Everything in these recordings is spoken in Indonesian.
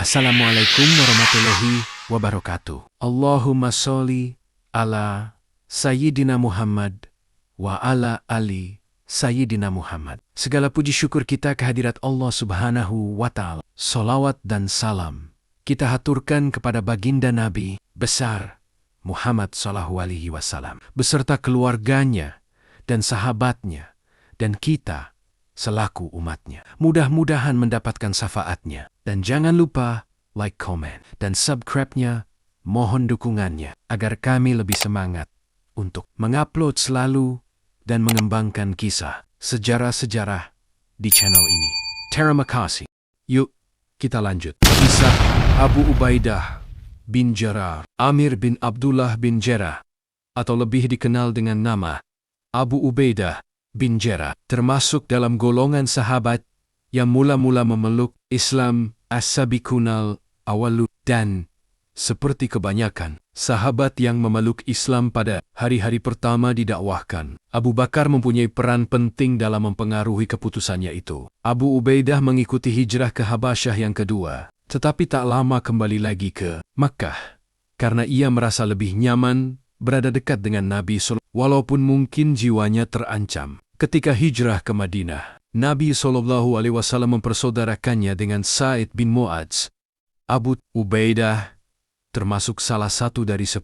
Assalamualaikum warahmatullahi wabarakatuh. Allahumma sholli ala Sayyidina Muhammad wa ala ali Sayyidina Muhammad. Segala puji syukur kita kehadirat Allah Subhanahu wa Ta'ala. Salawat dan salam kita haturkan kepada baginda Nabi besar Muhammad sallallahu alaihi wasallam beserta keluarganya dan sahabatnya dan kita selaku umatnya. Mudah-mudahan mendapatkan syafaatnya. Dan jangan lupa like, comment, dan subscribe-nya. Mohon dukungannya agar kami lebih semangat untuk mengupload selalu dan mengembangkan kisah sejarah-sejarah di channel ini. Terima kasih. Yuk, kita lanjut. Kisah Abu Ubaidah bin Jarrah, Amir bin Abdullah bin Jarrah, atau lebih dikenal dengan nama Abu Ubaidah bin Jarrah, termasuk dalam golongan sahabat yang mula-mula memeluk Islam as-sabiqunal awwalu, dan seperti kebanyakan sahabat yang memeluk Islam pada hari-hari pertama didakwahkan, Abu Bakar mempunyai peran penting dalam mempengaruhi keputusannya itu. Abu Ubaidah mengikuti hijrah ke Habasyah yang kedua, tetapi tak lama kembali lagi ke Makkah karena ia merasa lebih nyaman berada dekat dengan Nabi walaupun mungkin jiwanya terancam. Ketika hijrah ke Madinah, Nabi SAW mempersaudarakannya dengan Sa'id bin Mu'adz. Abu Ubaidah termasuk salah satu dari 10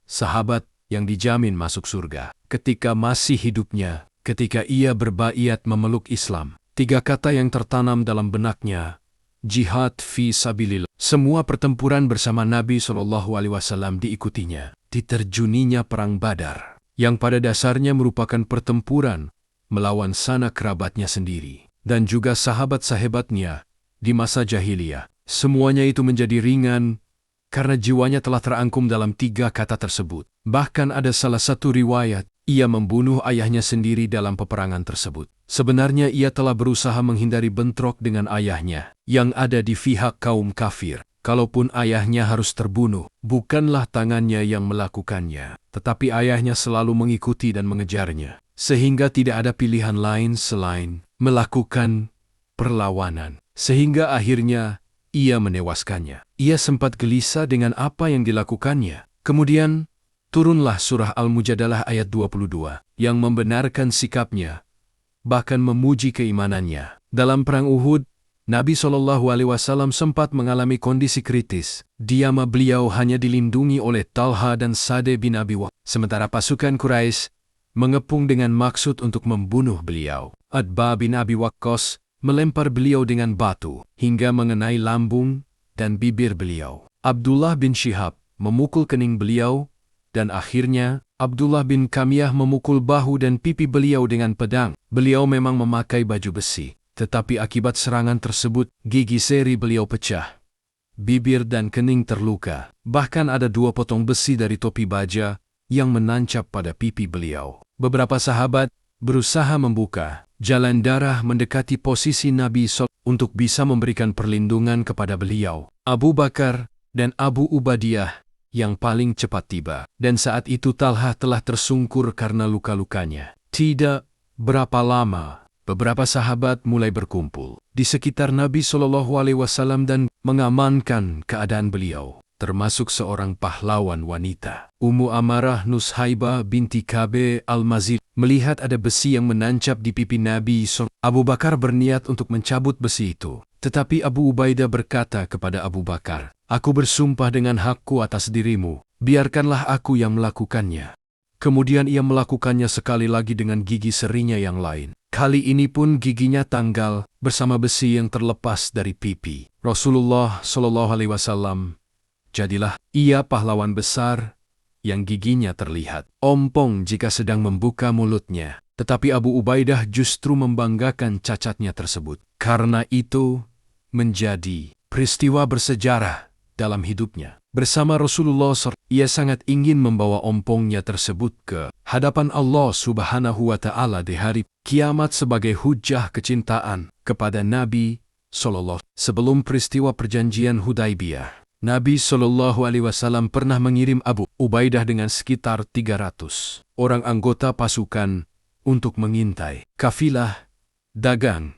sahabat yang dijamin masuk surga. Ketika masih hidupnya, ketika ia berbaiat memeluk Islam, 3 kata yang tertanam dalam benaknya: jihad fi sabilillah. Semua pertempuran bersama Nabi SAW diikutinya. Diterjuninya Perang Badar, yang pada dasarnya merupakan pertempuran melawan sanak kerabatnya sendiri, dan juga sahabat-sahabatnya di masa jahiliyah. Semuanya itu menjadi ringan karena jiwanya telah terangkum dalam 3 kata tersebut. Bahkan ada salah satu riwayat, ia membunuh ayahnya sendiri dalam peperangan tersebut. Sebenarnya ia telah berusaha menghindari bentrok dengan ayahnya yang ada di pihak kaum kafir. Kalaupun ayahnya harus terbunuh, bukanlah tangannya yang melakukannya, tetapi ayahnya selalu mengikuti dan mengejarnya, sehingga tidak ada pilihan lain selain melakukan perlawanan, sehingga akhirnya ia menewaskannya. Ia sempat gelisah dengan apa yang dilakukannya. Kemudian turunlah surah Al-Mujadalah ayat 22 yang membenarkan sikapnya, bahkan memuji keimanannya. Dalam perang Uhud, Nabi SAW sempat mengalami kondisi kritis. Diam beliau hanya dilindungi oleh Talha dan Sa'd bin Abi Waqqas, sementara pasukan Quraisy mengepung dengan maksud untuk membunuh beliau. Utbah bin Abi Waqqas melempar beliau dengan batu hingga mengenai lambung dan bibir beliau. Abdullah bin Syihab memukul kening beliau, dan akhirnya Abdullah bin Kamiyah memukul bahu dan pipi beliau dengan pedang. Beliau memang memakai baju besi, tetapi akibat serangan tersebut, gigi seri beliau pecah. Bibir dan kening terluka. Bahkan ada 2 potong besi dari topi baja yang menancap pada pipi beliau. Beberapa sahabat berusaha membuka jalan darah mendekati posisi Nabi untuk bisa memberikan perlindungan kepada beliau. Abu Bakar dan Abu Ubaidah yang paling cepat tiba. Dan saat itu Talha telah tersungkur karena luka-lukanya. Tidak berapa lama, beberapa sahabat mulai berkumpul di sekitar Nabi SAW dan mengamankan keadaan beliau, termasuk seorang pahlawan wanita. Ummu Amarah Nushaibah binti Kabe al-Mazid melihat ada besi yang menancap di pipi Nabi SAW. Abu Bakar berniat untuk mencabut besi itu. Tetapi Abu Ubaidah berkata kepada Abu Bakar, "Aku bersumpah dengan hakku atas dirimu, biarkanlah aku yang melakukannya." Kemudian ia melakukannya sekali lagi dengan gigi serinya yang lain. Kali ini pun giginya tanggal bersama besi yang terlepas dari pipi Rasulullah SAW. Jadilah ia pahlawan besar yang giginya terlihat ompong jika sedang membuka mulutnya. Tetapi Abu Ubaidah justru membanggakan cacatnya tersebut. Karena itu menjadi peristiwa bersejarah dalam hidupnya. Bersama Rasulullah SAW, ia sangat ingin membawa ompongnya tersebut ke hadapan Allah Subhanahu wa Ta'ala di hari kiamat sebagai hujah kecintaan kepada Nabi SAW. Sebelum peristiwa perjanjian Hudaibiyah, Nabi SAW pernah mengirim Abu Ubaidah dengan sekitar 300 orang anggota pasukan untuk mengintai kafilah dagang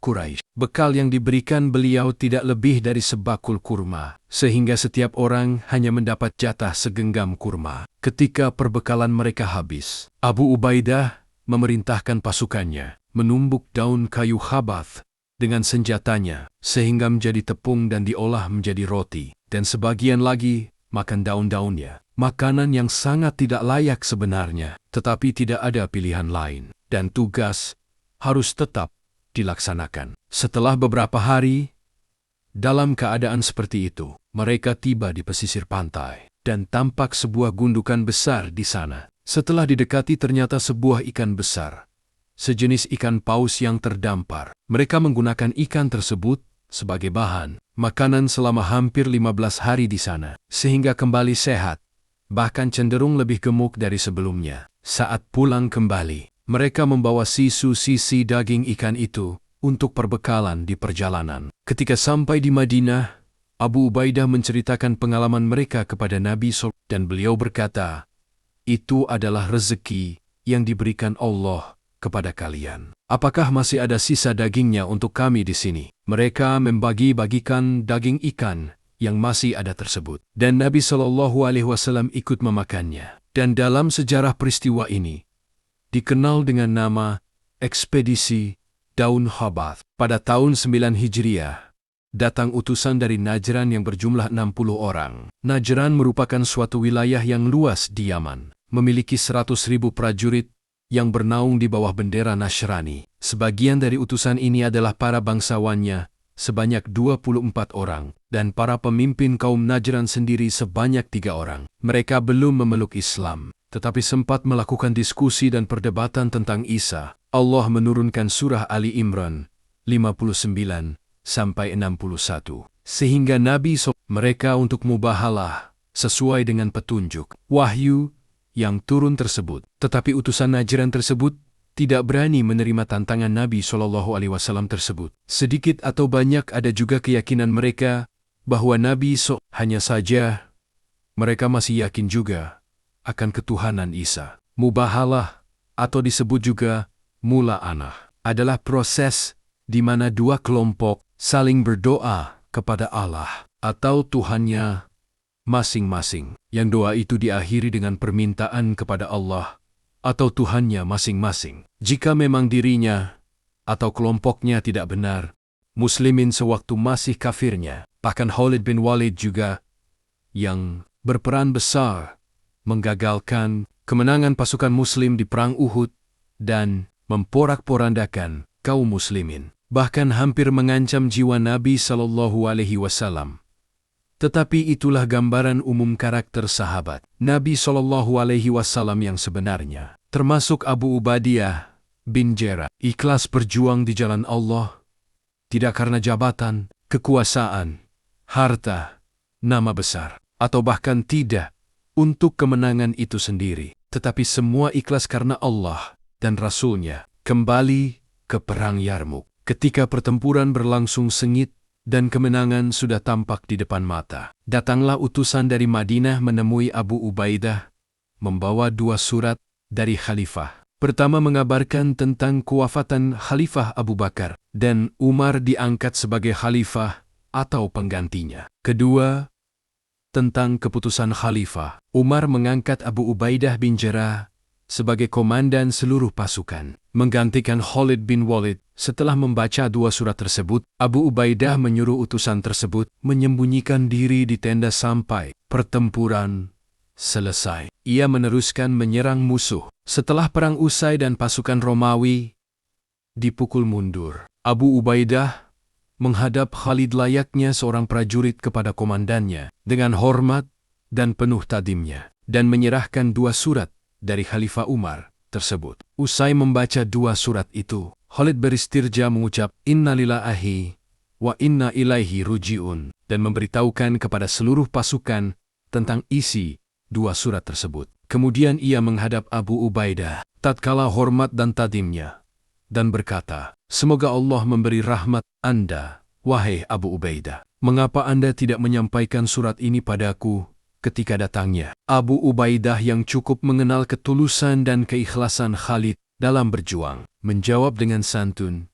Quraisy. Bekal yang diberikan beliau tidak lebih dari sebakul kurma, sehingga setiap orang hanya mendapat jatah segenggam kurma. Ketika perbekalan mereka habis, Abu Ubaidah memerintahkan pasukannya menumbuk daun kayu khabath dengan senjatanya, sehingga menjadi tepung dan diolah menjadi roti, dan sebagian lagi makan daun-daunnya. Makanan yang sangat tidak layak sebenarnya, tetapi tidak ada pilihan lain, dan tugas harus tetap dilaksanakan. Setelah beberapa hari, dalam keadaan seperti itu, mereka tiba di pesisir pantai, dan tampak sebuah gundukan besar di sana. Setelah didekati ternyata sebuah ikan besar, sejenis ikan paus yang terdampar. Mereka menggunakan ikan tersebut sebagai bahan makanan selama hampir 15 hari di sana, sehingga kembali sehat, bahkan cenderung lebih gemuk dari sebelumnya. Saat pulang kembali, mereka membawa sisi daging ikan itu untuk perbekalan di perjalanan. Ketika sampai di Madinah, Abu Ubaidah menceritakan pengalaman mereka kepada Nabi SAW dan beliau berkata, "Itu adalah rezeki yang diberikan Allah kepada kalian. Apakah masih ada sisa dagingnya untuk kami di sini?" Mereka membagi-bagikan daging ikan yang masih ada tersebut, dan Nabi SAW ikut memakannya. Dan dalam sejarah peristiwa ini, dikenal dengan nama Ekspedisi Daun Khabath. Pada tahun 9 Hijriah, datang utusan dari Najran yang berjumlah 60 orang. Najran merupakan suatu wilayah yang luas di Yaman, memiliki 100.000 prajurit yang bernaung di bawah bendera Nasrani. Sebagian dari utusan ini adalah para bangsawannya, sebanyak 24 orang, dan para pemimpin kaum Najran sendiri sebanyak 3 orang. Mereka belum memeluk Islam, tetapi sempat melakukan diskusi dan perdebatan tentang Isa. Allah menurunkan surah Ali Imran 59-61, sehingga Nabi mereka untuk mubahalah sesuai dengan petunjuk wahyu yang turun tersebut. Tetapi utusan Najran tersebut tidak berani menerima tantangan Nabi SAW tersebut. Sedikit atau banyak ada juga keyakinan mereka bahwa Nabi hanya saja mereka masih yakin juga akan ketuhanan Isa. Mubahalah atau disebut juga mula'anah adalah proses di mana dua kelompok saling berdoa kepada Allah atau Tuhannya masing-masing. Yang doa itu diakhiri dengan permintaan kepada Allah atau Tuhannya masing-masing. Jika memang dirinya atau kelompoknya tidak benar, Muslimin sewaktu masih kafirnya, bahkan Khalid bin Walid juga yang berperan besar menggagalkan kemenangan pasukan Muslim di Perang Uhud dan memporak-porandakan kaum Muslimin, bahkan hampir mengancam jiwa Nabi SAW. Tetapi itulah gambaran umum karakter sahabat Nabi SAW yang sebenarnya, termasuk Abu Ubaidah bin Jarrah. Ikhlas berjuang di jalan Allah, tidak karena jabatan, kekuasaan, harta, nama besar, atau bahkan tidak untuk kemenangan itu sendiri, tetapi semua ikhlas karena Allah dan Rasul-Nya. Kembali ke Perang Yarmuk. Ketika pertempuran berlangsung sengit dan kemenangan sudah tampak di depan mata, datanglah utusan dari Madinah menemui Abu Ubaidah, membawa 2 surat dari Khalifah. Pertama mengabarkan tentang kewafatan Khalifah Abu Bakar, dan Umar diangkat sebagai Khalifah atau penggantinya. Kedua, tentang keputusan Khalifah. Umar mengangkat Abu Ubaidah bin Jarrah sebagai komandan seluruh pasukan, menggantikan Khalid bin Walid. Setelah membaca 2 surat tersebut, Abu Ubaidah menyuruh utusan tersebut menyembunyikan diri di tenda sampai pertempuran selesai. Ia meneruskan menyerang musuh. Setelah perang usai dan pasukan Romawi dipukul mundur, Abu Ubaidah menghadap Khalid layaknya seorang prajurit kepada komandannya dengan hormat dan penuh tadimnya, dan menyerahkan 2 surat dari Khalifah Umar tersebut. Usai membaca 2 surat itu, Khalid beristirja mengucap Inna lillahi wa inna ilaihi ruji'un, dan memberitahukan kepada seluruh pasukan tentang isi 2 surat tersebut. Kemudian ia menghadap Abu Ubaidah tatkala hormat dan tadimnya, dan berkata, "Semoga Allah memberi rahmat Anda, wahai Abu Ubaidah. Mengapa Anda tidak menyampaikan surat ini padaku ketika datangnya?" Abu Ubaidah yang cukup mengenal ketulusan dan keikhlasan Khalid dalam berjuang, menjawab dengan santun,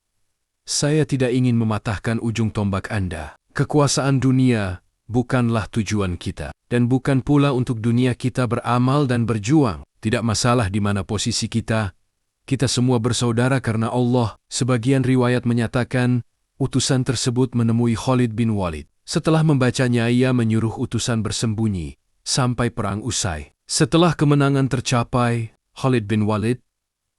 Saya tidak ingin mematahkan ujung tombak Anda. Kekuasaan dunia bukanlah tujuan kita. Dan bukan pula untuk dunia kita beramal dan berjuang. Tidak masalah di mana posisi kita. Kita semua bersaudara karena Allah. Sebagian riwayat menyatakan, utusan tersebut menemui Khalid bin Walid. Setelah membacanya, ia menyuruh utusan bersembunyi sampai perang usai. Setelah kemenangan tercapai, Khalid bin Walid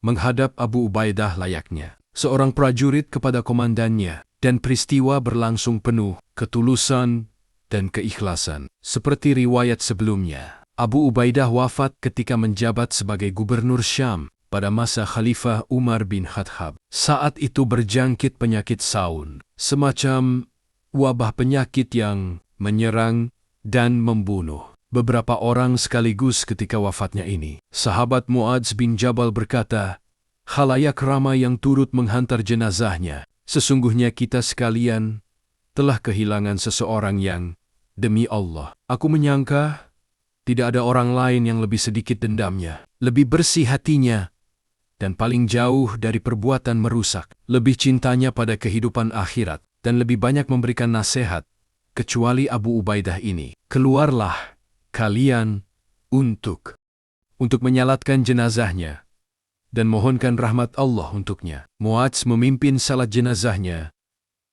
menghadap Abu Ubaidah layaknya seorang prajurit kepada komandannya, dan peristiwa berlangsung penuh ketulusan dan keikhlasan. Seperti riwayat sebelumnya, Abu Ubaidah wafat ketika menjabat sebagai gubernur Syam pada masa Khalifah Umar bin Khattab. Saat itu berjangkit penyakit saun, semacam wabah penyakit yang menyerang dan membunuh beberapa orang sekaligus ketika wafatnya ini. Sahabat Muadz bin Jabal berkata, "Khalayak ramai yang turut menghantar jenazahnya. Sesungguhnya kita sekalian telah kehilangan seseorang yang, demi Allah, aku menyangka tidak ada orang lain yang lebih sedikit dendamnya, lebih bersih hatinya, dan paling jauh dari perbuatan merusak, lebih cintanya pada kehidupan akhirat, dan lebih banyak memberikan nasihat, kecuali Abu Ubaidah ini. Keluarlah kalian untuk menyalatkan jenazahnya dan mohonkan rahmat Allah untuknya." Muadz memimpin salat jenazahnya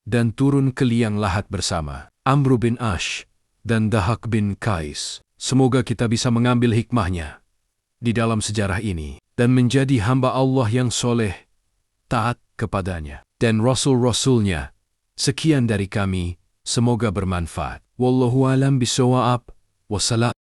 dan turun ke liang lahat bersama Amr bin Ash dan Dahak bin Qais. Semoga kita bisa mengambil hikmahnya di dalam sejarah ini dan menjadi hamba Allah yang soleh, taat kepadanya dan Rasul-Rasulnya. Sekian dari kami, semoga bermanfaat. Wallahu alam bisawab. Wassalam.